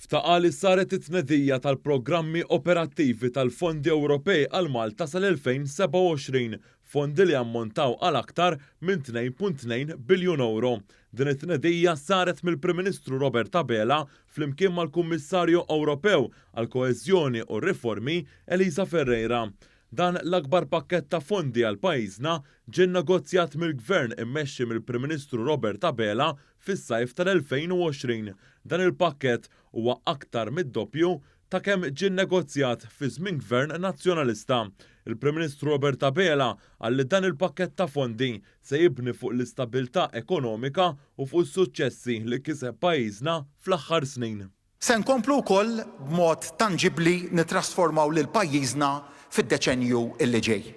F'taqali saret it-tnedija tal-programmi operattivi tal-Fondi Ewropej għal Malta sal-2027, fondi li ammontaw għal aktar minn 2.2 biljun euro. Din it-tnedija saret mill-Prim Ministru Robert Abela flimkien mal-Kummissarju Ewropew għal Koeżjoni u Riformi Elisa Ferreira. Dan l-akbar pakkett ta' fondi għal pajjiżna ġie negozjat mill-Gvern immexxi mill-Prim Ministru Robert Abela fis-sajf tal-2020. Dan il-pakkett huwa aktar mid-doppju ta' kemm ġie negozjat fi żmien Gvern Nazzjonalista. Il-Prim Ministru Robert Abela qal li dan il-pakkett ta' fondi se jibni fuq l-istabilità ekonomika u fuq is-suċċessi li kiseb pajjiżna fl-aħħar snin. Se nkomplu wkoll b'mod tangibbli nittrasformaw lil pajjiżna fid-deċenju illi ġej.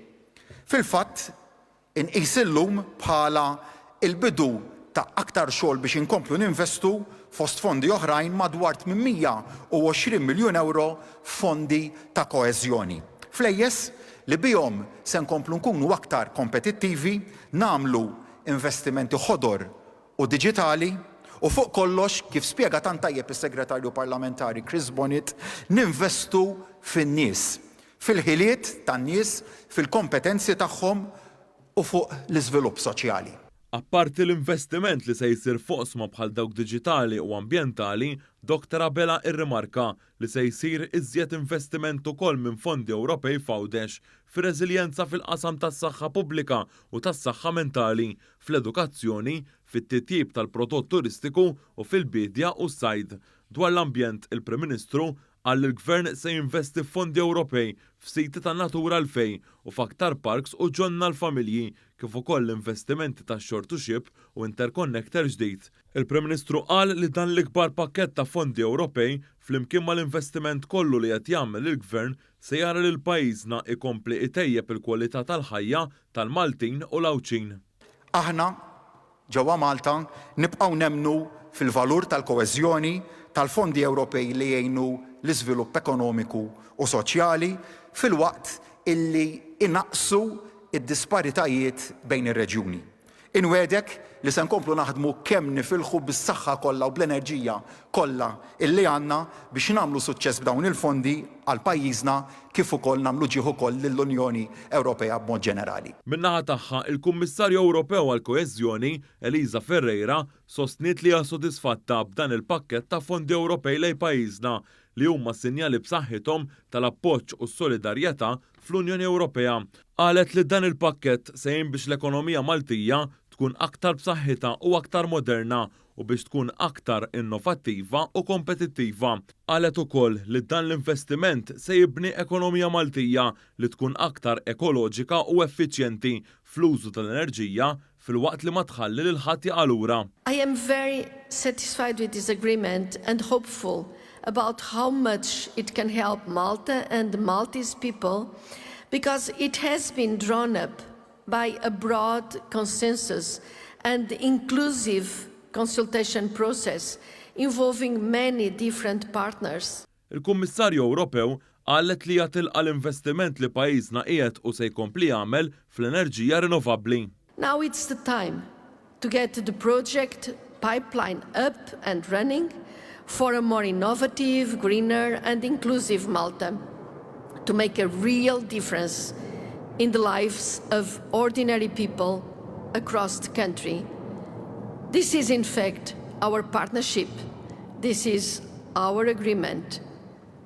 Fil-fatt, inqis illum bħala il-bidu ta' aktar xogħol biex inkomplu ninvestu fost fondi oħrajn madwar 820 miljun euro fondi ta' koeżjoni. Flejjes li bihom se nkomplu nkunu aktar kompetittivi, nagħmlu investimenti ħodor u diġitali u fuq kollox, kif spjega tant tajjeb is-Segretarju Parlamentari Chris Bonnet, ninvestu fin-nies, fil-ħiliet tan-nies, fil-kompetenzi tagħhom u fuq l-iżvilupp soċjali. Apparti l-investiment li se jsir foqsma bħal dawk diġitali u ambjentali, Dr. Abela irrimarka li se jsir iżjed investiment ukoll minn fondi Ewropej f'għawdex fir-reżiljenza fil-qasam tas-saħħa pubblika u tas-saħħa mentali, fl-edukazzjoni, fit-titjib tal-prodott turistiku u fil-bidja u s-sajd. Dwar l-ambjent, il-Prim Ministru qal li l-Gvern se jinvesti f'fondi Ewropej f'siti tan-natura l-fej u f'aktar parks u ġonna l-familji kif ukoll l-investimenti tax-shore to ship u interconnector ġdid. Il-Prim Ministru qal li dan l-ikbar pakkett ta' fondi Ewropej flimkien mal-investiment kollu li qed jagħmel il-Gvern se jara li l-pajjiżna ikompli itejjeb il-kwalità tal-ħajja tal-Maltin u l-Awċin. Aħna ġewwa Malta nibqgħu nemmnu fil-valur tal-koeżjoni tal-fondi Ewropej li jgħinu l-iżvilupp ekonomiku u soċjali fil-waqt illi innaqsu id-disparitajiet bejn ir-reġjuni. Inwedek li se nkomplu naħdmu kemm nifilħu bis-saħħa kollha u bl-enerġija kollha illi għandna biex nagħmlu suċċess b'dawn il-fondi għal pajjiżna kif ukoll nagħmlu ġieħ ukoll lill-Unjoni Ewropea b'mod ġenerali. Min-naħa tagħha, il-Kummissarju Ewropew għall Koeżjoni Elisa Ferreira sostniet li hija sodisfatta b'dan il-pakkett ta' fondi Ewropej lejn pajjiżna li huma sinjali b'saħħithom tal-appoġġ u s-solidarjetà fl-Unjoni Ewropea. Qalet li dan il-pakkett se jgħin biex l-ekonomija Maltija tkun aktar b'saħħitha u aktar moderna u biex tkun aktar innovattiva u kompetittiva. Qalet ukoll li dan l-investiment se jibni ekonomija Maltija li tkun aktar ekoloġika u effiċjenti fl-użu tal-enerġija fil-waqt li ma tħalli lil ħadd jaqalura. I am very satisfied with this agreement and hopeful about how much it can help Malta and the Maltese people because it has been drawn up by a broad consensus and inclusive consultation process involving many different partners. Il-Kummissarju Ewropew qalet li jatilqa l-investiment li pajjiżna qiegħed u se jkompli jagħmel fl-enerġija rinnovabbli. Now it's the time to get the project pipeline up and running for a more innovative, greener and inclusive Malta to make a real difference in the lives of ordinary people across the country. This is in fact our partnership. This is our agreement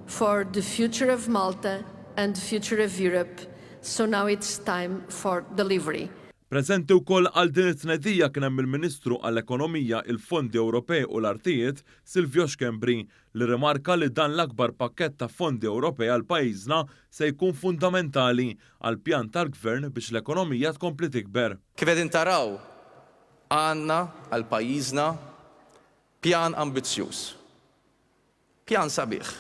for the future of Malta and the future of Europe. So now it's time for delivery. Preżenti wkoll għal din it-tnedija kien hemm il-Ministru għall-Ekonomija, il-Fondi Ewropej u l-Artijiet Silvio Xkembri li rimarka li dan l-akbar pakkett ta' fondi Ewropej għal pajjiżna se jkun fundamentali għal pjan tal-Gvern biex l-ekonomija tkompli tikber. Kif qegħdin taraw għandna għal pajjiżna pjan ambizzjuż. Pjan sabiħ.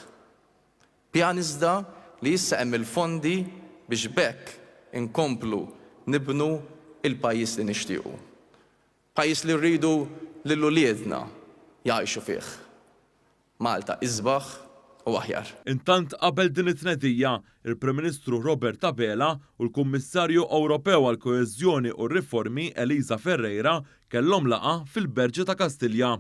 Pjan iżda li issa hemm il-fondi biex bekk inkomplu nibnu il-pajjiż li nixtiequ. Pajjiż li rridu lil uliedna jgħixu fih. Malta isbaħ u aħjar. Intant qabel din it-tnedija, il-Prim Ministru Robert Abela u l-Kummissarju Ewropew għal Koeżjoni u r-Riformi Elisa Ferreira kellhom laqa fil-Berġi ta' Kastilja.